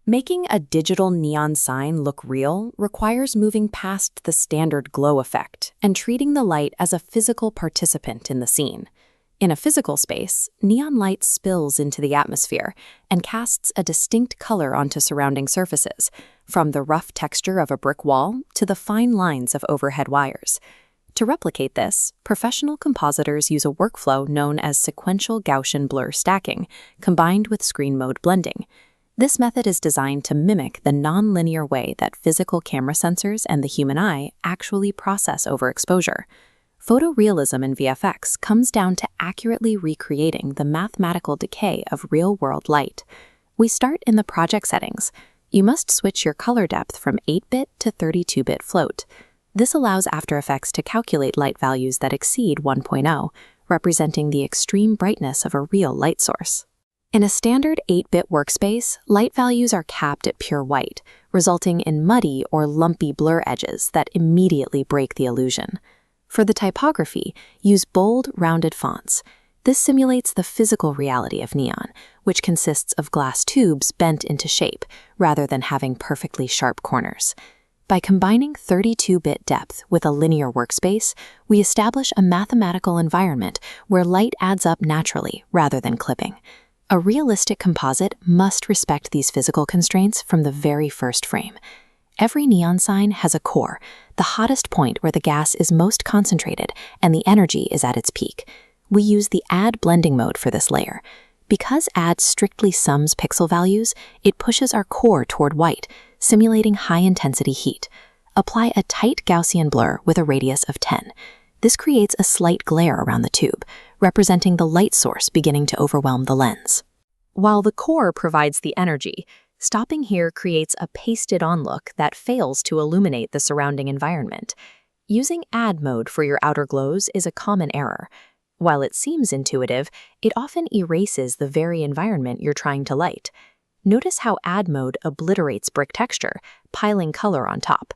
Making a digital neon sign look real requires moving past the standard glow effect and treating the light as a physical participant in the scene. In a physical space, neon light spills into the atmosphere and casts a distinct color onto surrounding surfaces, from the rough texture of a brick wall to the fine lines of overhead wires. To replicate this, professional compositors use a workflow known as sequential Gaussian blur stacking, combined with screen mode blending. This method is designed to mimic the non-linear way that physical camera sensors and the human eye actually process overexposure. Photorealism in VFX comes down to accurately recreating the mathematical decay of real-world light. We start in the project settings. You must switch your color depth from 8-bit to 32-bit float. This allows After Effects to calculate light values that exceed 1.0, representing the extreme brightness of a real light source. In a standard 8-bit workspace, light values are capped at pure white, resulting in muddy or lumpy blur edges that immediately break the illusion. For the typography, use bold, rounded fonts. This simulates the physical reality of neon, which consists of glass tubes bent into shape, rather than having perfectly sharp corners. By combining 32-bit depth with a linear workspace, we establish a mathematical environment where light adds up naturally rather than clipping. A realistic composite must respect these physical constraints from the very first frame. Every neon sign has a core, the hottest point where the gas is most concentrated and the energy is at its peak. We use the Add blending mode for this layer. Because Add strictly sums pixel values, it pushes our core toward white, simulating high-intensity heat. Apply a tight Gaussian blur with a radius of 10. This creates a slight glare around the tube, representing the light source beginning to overwhelm the lens. While the core provides the energy, stopping here creates a pasted-on look that fails to illuminate the surrounding environment. Using Add mode for your outer glows is a common error. While it seems intuitive, it often erases the very environment you're trying to light. Notice how Add mode obliterates brick texture, piling color on top.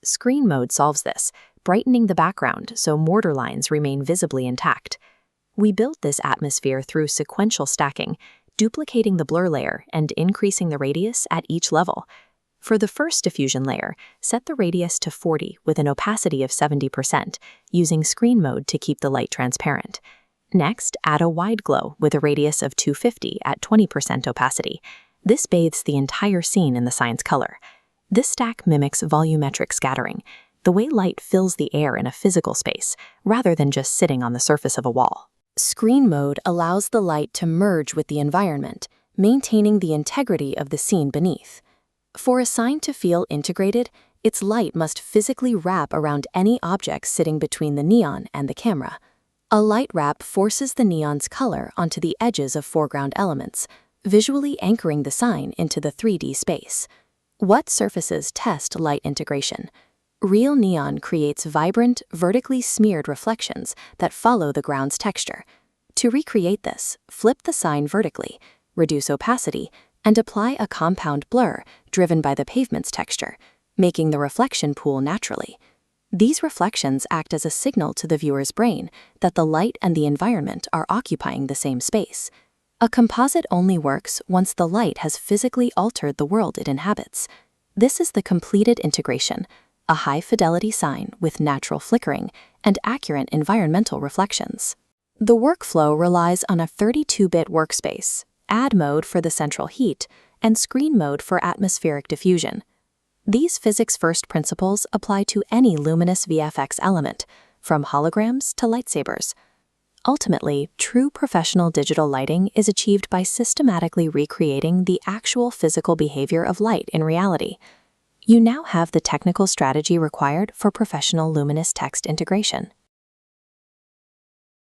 Screen mode solves this, brightening the background so mortar lines remain visibly intact. We built this atmosphere through sequential stacking, duplicating the blur layer and increasing the radius at each level. For the first diffusion layer, set the radius to 40 with an opacity of 70%, using screen mode to keep the light transparent. Next, add a wide glow with a radius of 250 at 20% opacity. This bathes the entire scene in the sign's color. This stack mimics volumetric scattering, the way light fills the air in a physical space, rather than just sitting on the surface of a wall. Screen mode allows the light to merge with the environment, maintaining the integrity of the scene beneath. For a sign to feel integrated, its light must physically wrap around any object sitting between the neon and the camera. A light wrap forces the neon's color onto the edges of foreground elements, visually anchoring the sign into the 3D space. What surfaces test light integration? Real neon creates vibrant, vertically smeared reflections that follow the ground's texture. To recreate this, flip the sign vertically, reduce opacity, and apply a compound blur driven by the pavement's texture, making the reflection pool naturally. These reflections act as a signal to the viewer's brain that the light and the environment are occupying the same space. A composite only works once the light has physically altered the world it inhabits. This is the completed integration, a high-fidelity sign with natural flickering and accurate environmental reflections. The workflow relies on a 32-bit workspace, Add mode for the central heat, and screen mode for atmospheric diffusion. These physics-first principles apply to any luminous VFX element, from holograms to lightsabers. Ultimately, true professional digital lighting is achieved by systematically recreating the actual physical behavior of light in reality. You now have the technical strategy required for professional luminous text integration.